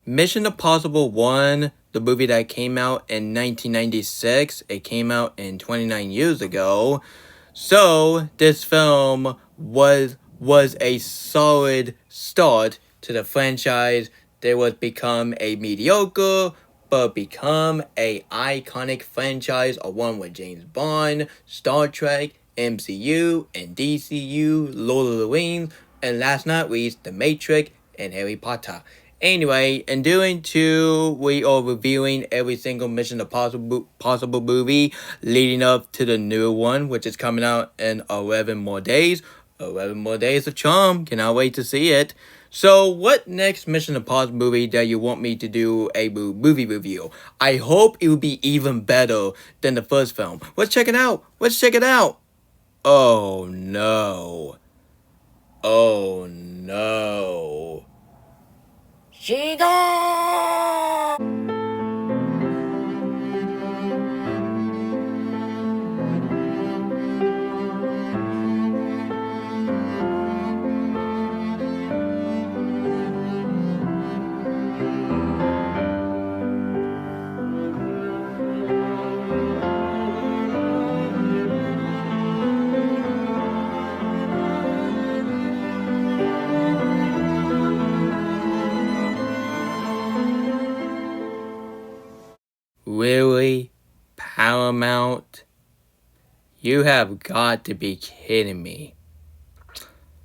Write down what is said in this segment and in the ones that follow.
Mission Impossible 1, the movie that came out in 1996, it came out in 29 years ago. So, this film was a solid start to the franchise. They would become a mediocre but become a iconic franchise along with James Bond, Star Trek, MCU, and DCU, Lord of the Rings, and last but not least, The Matrix and Harry Potter. Anyway, in doing two, we are reviewing every single Mission Impossible movie leading up to the new one, which is coming out in 11 more days. 11 more days of charm. Cannot wait to see it. So, what next Mission Impossible movie that you want me to do a movie review? I hope it will be even better than the first film. Let's check it out. Let's check it out. Oh no. Oh no. She gone! Really? Paramount? You have got to be kidding me.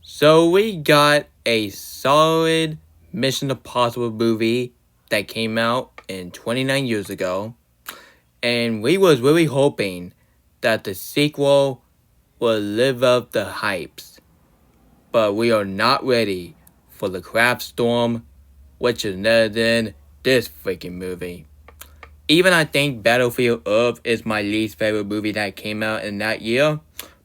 So we got a solid Mission Impossible movie that came out in 29 years ago. And we was really hoping that the sequel will live up the hypes. But we are not ready for the crap storm, which is better than this freaking movie. Even I think Battlefield Earth is my least favorite movie that came out in that year,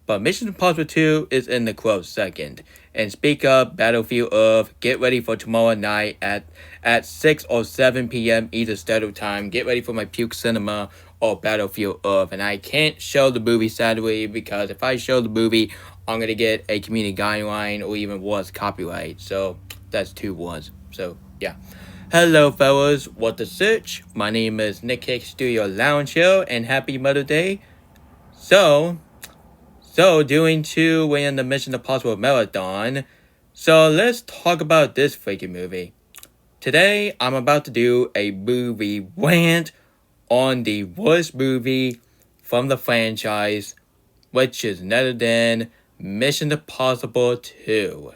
but Mission Impossible 2 is in the close second. And speak of Battlefield Earth, get ready for tomorrow night at 6 or 7 p.m. either Standard Time. Get ready for my Puke Cinema or Battlefield Earth. And I can't show the movie sadly because if I show the movie, I'm going to get a community guideline or even worse, copyright. So that's 2 words. So yeah. Hello fellas, what the search? My name is Nick Hicks Studio Lounge here, and happy Mother's Day. So doing 2, we're in the Mission Impossible Marathon. So let's talk about this freaking movie. Today, I'm about to do a movie rant on the worst movie from the franchise, which is none other than Mission Impossible 2.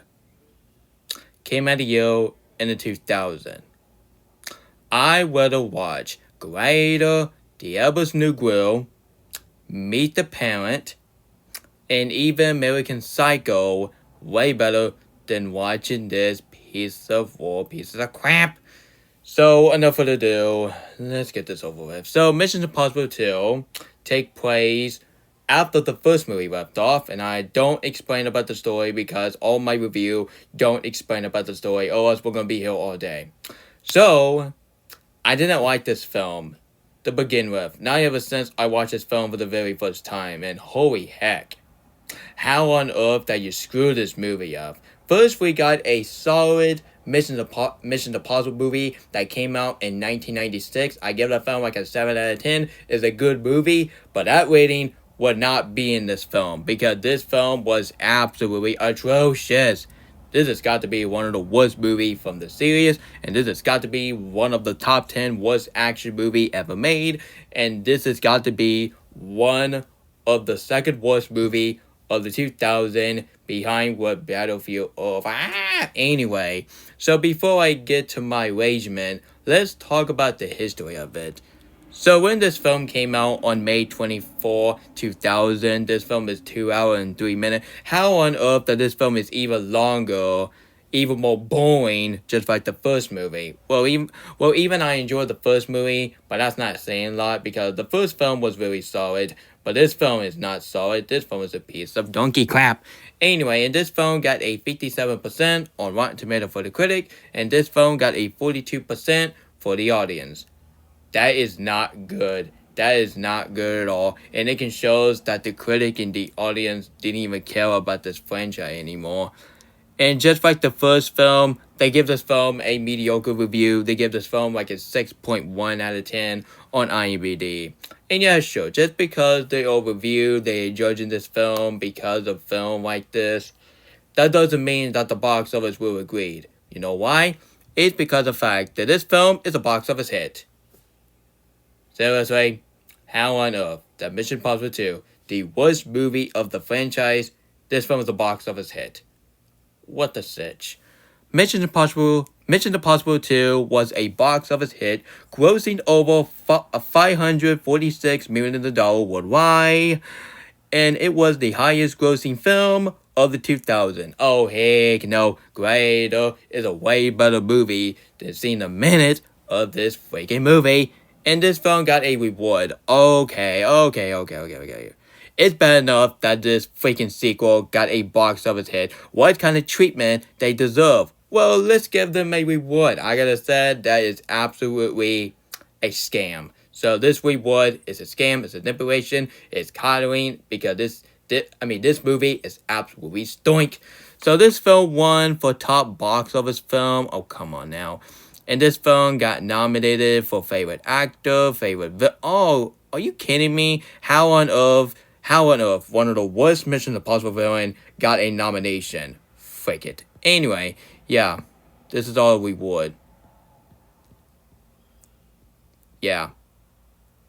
Came out of year in the 2000. I rather watch Gladiator, The Elvis New Grill, Meet the Parent, and even American Psycho way better than watching this pieces of crap. So, enough further ado, let's get this over with. So, Mission Impossible 2 take place after the first movie wrapped off, and I don't explain about the story because all my review don't explain about the story, or else we're gonna be here all day. So, I didn't like this film to begin with, not ever since I watched this film for the very first time, and holy heck. How on earth that you screw this movie up? First, we got a solid Mission Impossible movie that came out in 1996. I give that film like a 7 out of 10. It's a good movie, but that rating would not be in this film because this film was absolutely atrocious. This has got to be one of the worst movies from the series, and this has got to be one of the top 10 worst action movie ever made, and this has got to be one of the second worst movie of the 2000 behind what Battlefield Earth. Anyway, so before I get to my ragement, let's talk about the history of it. So when this film came out on May 24, 2000, this film is 2 hours and 3 minutes. How on earth that this film is even longer, even more boring, just like the first movie? Well, even I enjoyed the first movie, but that's not saying a lot because the first film was really solid, but this film is not solid. This film is a piece of donkey crap. Anyway, and this film got a 57% on Rotten Tomatoes for the critic, and this film got a 42% for the audience. That is not good. That is not good at all. And it can show that the critic and the audience didn't even care about this franchise anymore. And just like the first film, they give this film a mediocre review. They give this film like a 6.1 out of 10 on IMDb. And yeah, sure, just because they overview, they're judging this film because of film like this, that doesn't mean that the box office will agree. You know why? It's because of the fact that this film is a box office hit. Seriously, how on earth that Mission Impossible 2, the worst movie of the franchise, this film is a box office hit? What the sitch? Mission Impossible 2 was a box office hit, grossing over $546 million worldwide, and it was the highest grossing film of the 2000s. Oh heck no, Greater is a way better movie than seeing a minute of this freaking movie, and this film got a reward. Okay. It's bad enough that this freaking sequel got a box office hit. What kind of treatment they deserve? Well, let's give them a reward. I gotta say, that is absolutely a scam. So this reward is a scam, it's a manipulation, it's coddling, because this movie is absolutely stoink. So this film won for top box office film. Oh, come on now. And this film got nominated for favorite actor, oh, are you kidding me? How on earth one of the worst Mission Impossible villain got a nomination? Frick it. Anyway, yeah, this is all reward. Yeah.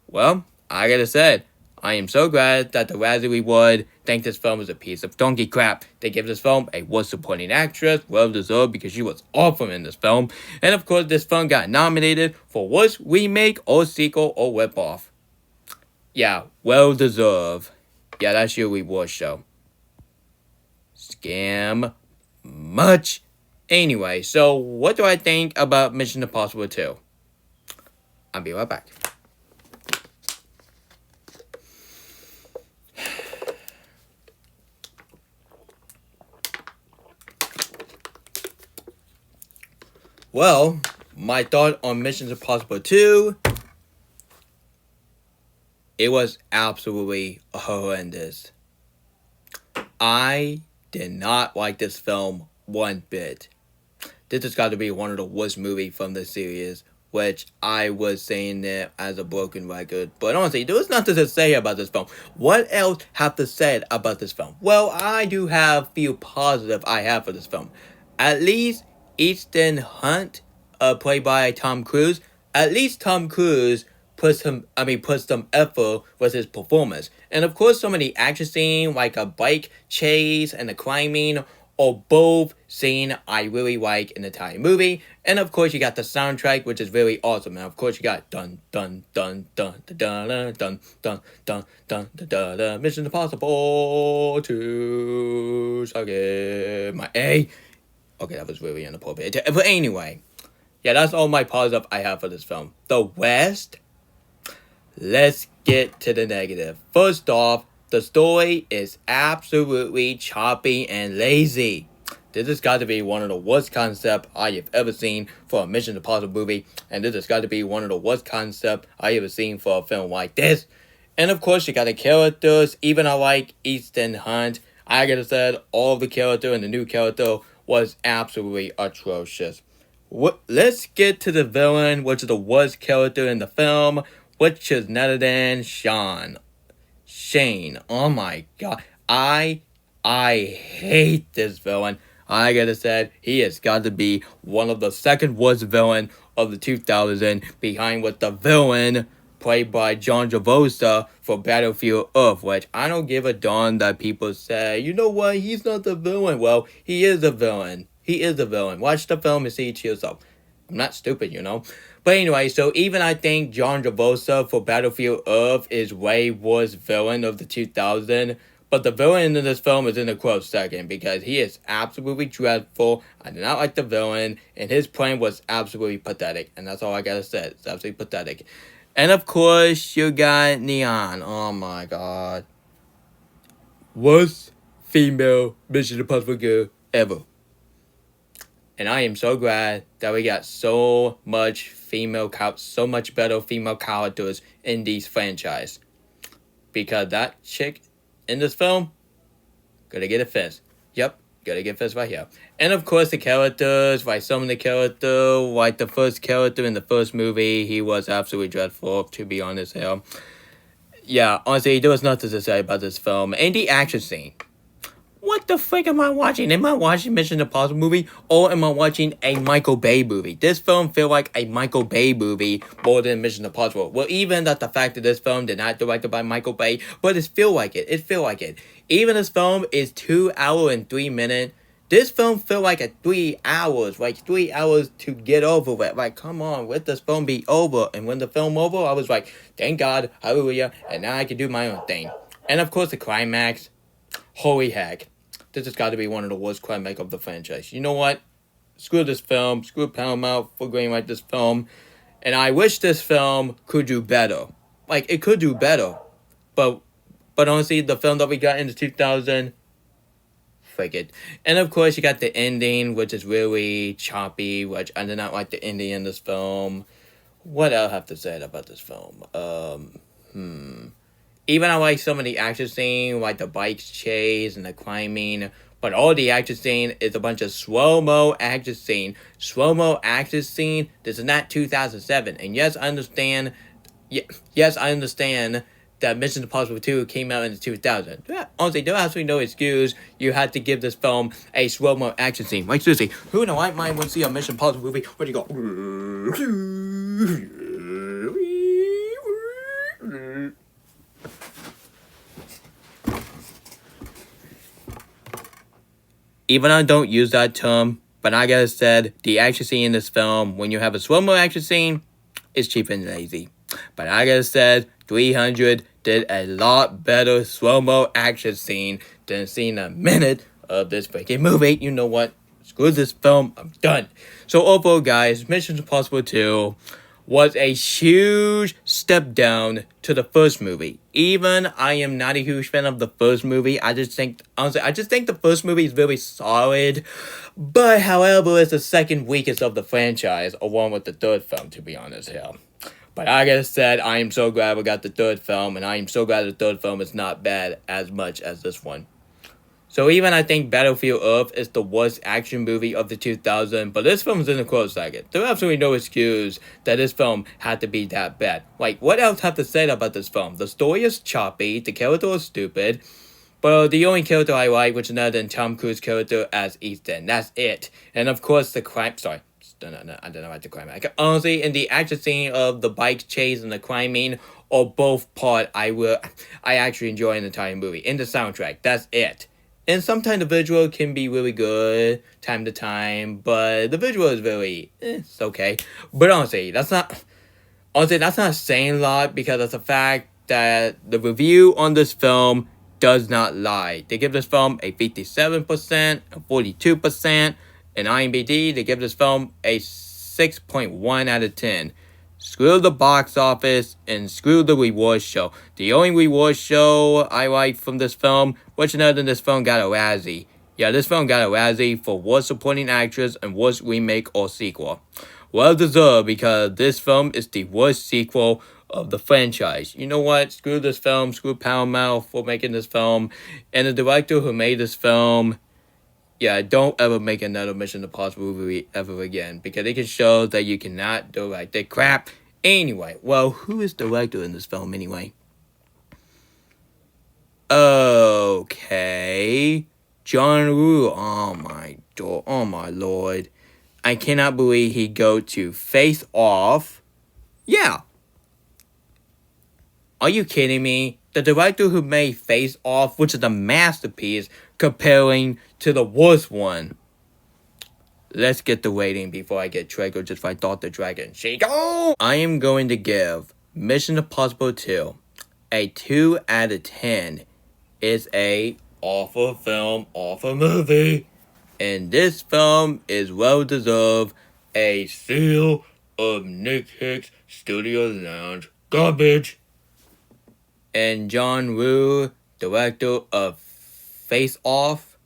Well, I gotta say, I am so glad that the Razzie Reward thinks this film is a piece of donkey crap. They give this film a worst supporting actress, well deserved because she was awesome in this film. And of course, this film got nominated for worst remake or sequel or ripoff. Yeah, well deserved. Yeah, that's your reward show. Scam much. Anyway, so what do I think about Mission Impossible 2? I'll be right back. Well, my thought on Mission Impossible 2, it was absolutely horrendous. I did not like this film one bit. This has got to be one of the worst movies from the series, which I was saying it as a broken record. But honestly, there was nothing to say about this film. What else have to say about this film? Well, I do have few positive I have for this film. At least Ethan Hunt, played by Tom Cruise. At least Tom Cruise put some effort with his performance. And of course, some of the action scene, like a bike chase and the climbing, or both scene I really like in the entire movie. And of course, you got the soundtrack, which is really awesome. And of course, you got dun dun dun dun dun dun dun dun dun dun dun dun Mission Impossible 2. So get my A. Okay, that was really inappropriate. But anyway, yeah, that's all my positive I have for this film. The West. Let's get to the negative. First off, the story is absolutely choppy and lazy. This has got to be one of the worst concepts I have ever seen for a Mission Impossible movie, and this has got to be one of the worst concepts I ever seen for a film like this. And of course, you got the characters. Even I like Ethan Hunt, I gotta say, all of the character and the new character was absolutely atrocious. Let's get to the villain, which is the worst character in the film, which is none other than Shane. Oh my god. I hate this villain. I gotta say, he has got to be one of the second worst villain of the 2000s, behind with the villain played by John Travolta for Battlefield Earth, which I don't give a darn that people say, you know what, he's not the villain. Well, he is a villain. He is a villain. Watch the film and see it yourself. I'm not stupid, you know. But anyway, so even I think John Travolta for Battlefield Earth is way worse villain of the 2000s. But the villain in this film is in a close second, because he is absolutely dreadful. I did not like the villain, and his plan was absolutely pathetic. And that's all I gotta say. It's absolutely pathetic. And of course, you got Neon. Oh my god. Worst female Mission Impossible girl ever. And I am so glad that we got so much better female characters in these franchise. Because that chick in this film, gonna get a fist. Yep, Gotta get this right here. And of course the characters, like some of the character, like the first character in the first movie, he was absolutely dreadful, to be honest here. Yeah, honestly, there was nothing to say about this film. And the action scene. What the frick am I watching? Am I watching Mission Impossible movie or am I watching a Michael Bay movie? This film feel like a Michael Bay movie more than Mission Impossible. Well, even that the fact that this film did not directed by Michael Bay, but it feel like it. It feel like it. Even this film is 2 hours and 3 minutes. This film feel like a 3 hours, like 3 hours to get over it. Like, come on, let this film be over. And when the film over, I was like, thank God, hallelujah, and now I can do my own thing. And of course, the climax. Holy heck. This has got to be one of the worst climax of the franchise. You know what? Screw this film. Screw Paramount for greenlight this film. And I wish this film could do better. Like, it could do better. But honestly, the film that we got in the 2000, frick it. And of course, you got the ending, which is really choppy, which I did not like the ending in this film. What else I have to say about this film? Even I like some of the action scene, like the bikes chase and the climbing, but all the action scene is a bunch of slow-mo action scene. Slow-mo action scene, this is not 2007. And yes, I understand, that Mission Impossible 2 came out in the 2000. Yeah, honestly, there absolutely no excuse you had to give this film a slow-mo action scene. Like, seriously, who in the right mind would see a Mission Impossible movie where you go... Even I don't use that term, but like I said, the action scene in this film, when you have a slow-mo action scene, is cheap and lazy. But like I said, 300 did a lot better slow-mo action scene than seeing a minute of this freaking movie. You know what? Screw this film. I'm done. So overall, guys, Mission Impossible 2 was a huge step down to the first movie. Even I am not a huge fan of the first movie. I just think the first movie is very solid. But however, it's the second weakest of the franchise, along with the third film, to be honest here. But like I said, I am so glad we got the third film, and I am so glad the third film is not bad as much as this one. So even I think Battlefield Earth is the worst action movie of the 2000s, but this film is in a close second. There's absolutely no excuse that this film had to be that bad. Like, what else have to say about this film? The story is choppy, the character is stupid, but the only character I like, which is none other than Tom Cruise's character as Ethan. That's it. And of course the crime, sorry. No, I don't know about the crime. Honestly, in the action scene of the bike chase and the climbing, or both part, I actually enjoy an entire movie. In the soundtrack, that's it. And sometimes the visual can be really good, time to time, but the visual is really, it's okay. But honestly, that's not saying a lot, because of the fact that the review on this film does not lie. They give this film a 57%, a 42%, and IMDb, they give this film a 6.1 out of 10. Screw the box office and screw the reward show. The only reward show I like from this film, which other than this film got a Razzie. Yeah, this film got a Razzie for worst supporting actress and worst remake or sequel. Well deserved, because this film is the worst sequel of the franchise. You know what? Screw this film. Screw Paramount for making this film. And the director who made this film, yeah, don't ever make another Mission Impossible movie ever again, because it can show that you cannot direct that crap. Anyway, well, who is the director in this film anyway? Okay, John Woo. Oh my lord, I cannot believe he go to Face Off. Yeah, are you kidding me? The director who made Face Off, which is a masterpiece, comparing to the worst one. Let's get the rating before I get triggered just like Dr. Dragon. Chico! I am going to give Mission Impossible 2 a 2 out of 10. It's a awful film, awful movie. And this film is well deserved a seal of Nick Hicks Studio Lounge garbage. And John Woo, director of Face Off,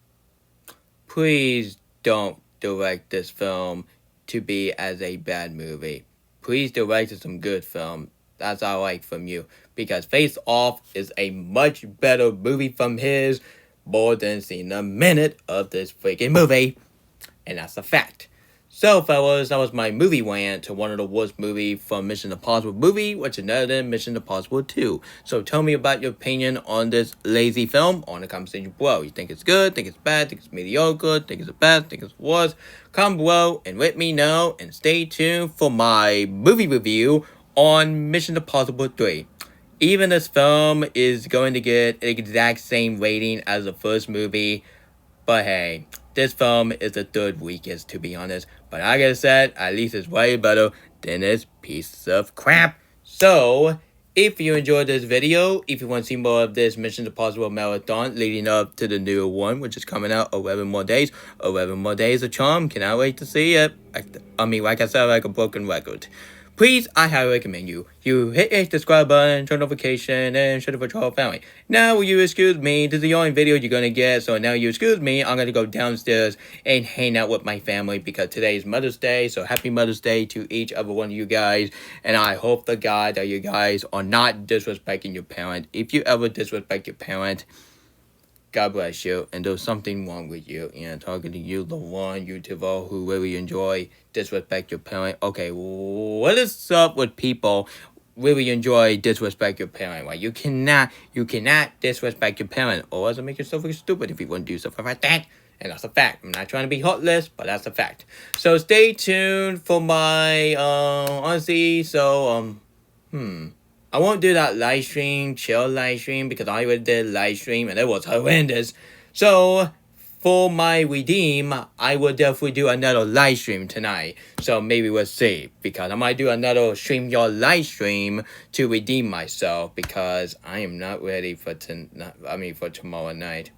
please don't direct this film to be as a bad movie. Please direct some good film. That's all I like from you. Because Face Off is a much better movie from his, more than seen a minute of this freaking movie. And that's a fact. So, fellas, that was my movie rant to one of the worst movies from Mission Impossible movie, which is another than Mission Impossible 2. So tell me about your opinion on this lazy film on the comment section below. You think it's good, think it's bad, think it's mediocre, think it's the best, think it's worse? Comment below and let me know, and stay tuned for my movie review on Mission Impossible 3. Even this film is going to get the exact same rating as the first movie, but hey, this film is the third weakest, to be honest. But like I said, at least it's way better than this piece of crap. So, if you enjoyed this video, if you want to see more of this Mission Impossible marathon leading up to the new one, which is coming out 11 more days. 11 more days of charm. Cannot wait to see it. Like I said, like a broken record. Please, I highly recommend you hit a subscribe button, turn notification, and share it with your whole family. Now, will you excuse me? This is the only video you're gonna get, so now you excuse me. I'm gonna go downstairs and hang out with my family because today is Mother's Day. So happy Mother's Day to each every one of you guys, and I hope to God that you guys are not disrespecting your parent. If you ever disrespect your parent, God bless you, and there's something wrong with you. And talking to you, the one YouTuber who really enjoy disrespect your parent. Okay, what is up with people really enjoy disrespect your parent? Like you cannot disrespect your parent, or else it make yourself look stupid if you want to do something like that. And that's a fact. I'm not trying to be heartless, but that's a fact. So stay tuned for my honestly. So I won't do that chill live stream, because I already did live stream and it was horrendous. So, for my redeem, I will definitely do another live stream tonight. So maybe we'll see, because I might do another your live stream to redeem myself, because I am not ready for tomorrow night.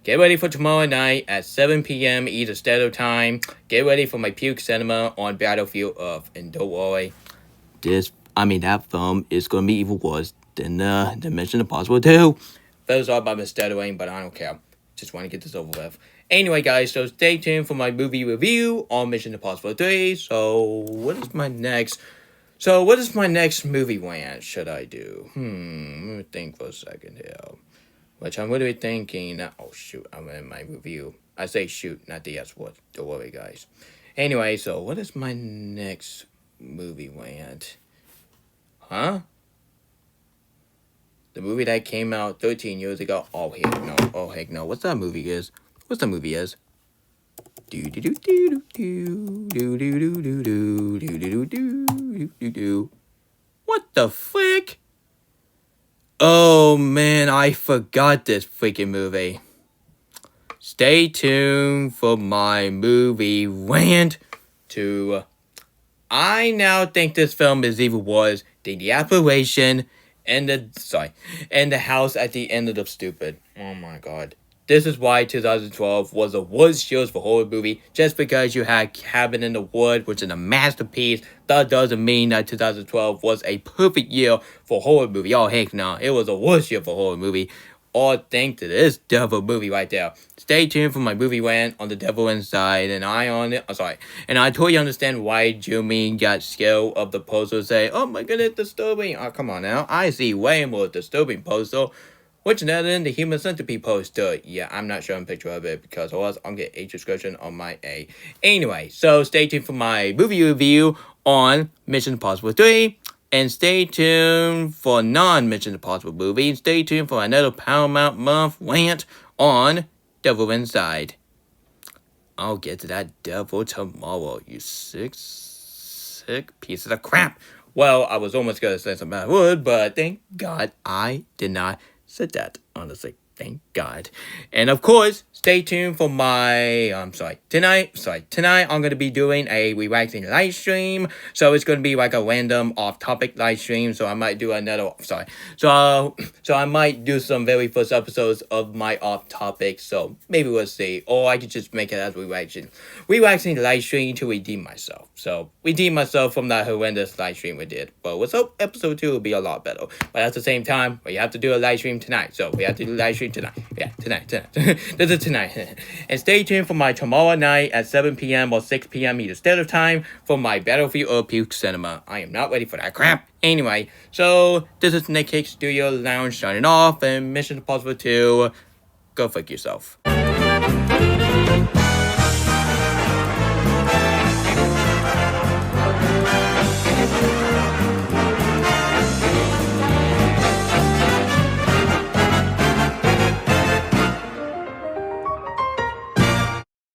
Get ready for tomorrow night at 7 p.m. Eastern Standard Time. Get ready for my puke cinema on Battlefield Earth, and don't worry, that film is going to be even worse than the Mission Impossible 2. Those are by misstuttering, but I don't care. Just want to get this over with. Anyway, guys, so stay tuned for my movie review on Mission Impossible 3. So, what is my next movie rant should I do? Let me think for a second here. Which I'm really thinking. Oh, shoot, I'm in my review. I say shoot, not the S word. Don't worry, guys. Anyway, so what is my next movie rant? Huh? The movie that came out 13 years ago. Oh heck no. Oh heck no. What's that movie is? Do do do do do do do do do do do do do do. What the frick? Oh man, I forgot this freaking movie. Stay tuned for my movie rant to. I now think this film is even worse than the apparition and the house at the end of the stupid. Oh my god. This is why 2012 was the worst year for horror movie. Just because you had Cabin in the Woods, which is a masterpiece, that doesn't mean that 2012 was a perfect year for horror movie. Oh heck no, it was the worst year for horror movie. All thanks to this devil movie right there. Stay tuned for my movie rant on The Devil Inside, and I totally understand why Jimmy got scared of the poster, say, oh my goodness, disturbing. Oh, come on now. I see way more disturbing poster, which other than the Human Centipede poster. Yeah, I'm not showing a picture of it, because otherwise I'll get a description on my A. Anyway, so stay tuned for my movie review on Mission Impossible 3. And stay tuned for non-Mission Impossible movies. Stay tuned for another Paramount Month rant on Devil Inside. I'll get to that devil tomorrow, you sick pieces of crap. Well, I was almost going to say something I would, but thank God I did not say that, honestly. Thank God. And of course, stay tuned for my, tonight I'm going to be doing a reacting live stream. So it's going to be like a random off-topic live stream. So I might do another, So I might do some very first episodes of my off-topic. So maybe we'll see. Or I could just make it as reacting live stream to redeem myself. So redeem myself from that horrendous live stream we did. But what's up, episode 2 will be a lot better. But at the same time, we have to do a live stream tonight. So we have to do live stream tonight. Yeah, tonight. This is tonight. And stay tuned for my tomorrow night at 7 p.m. or 6 p.m. Eastern Standard Time for my Battlefield Earth Puke Cinema. I am not ready for that crap. Anyway, so this is Nick Hicks Studio Lounge signing off, and Mission Impossible 2 go fuck yourself.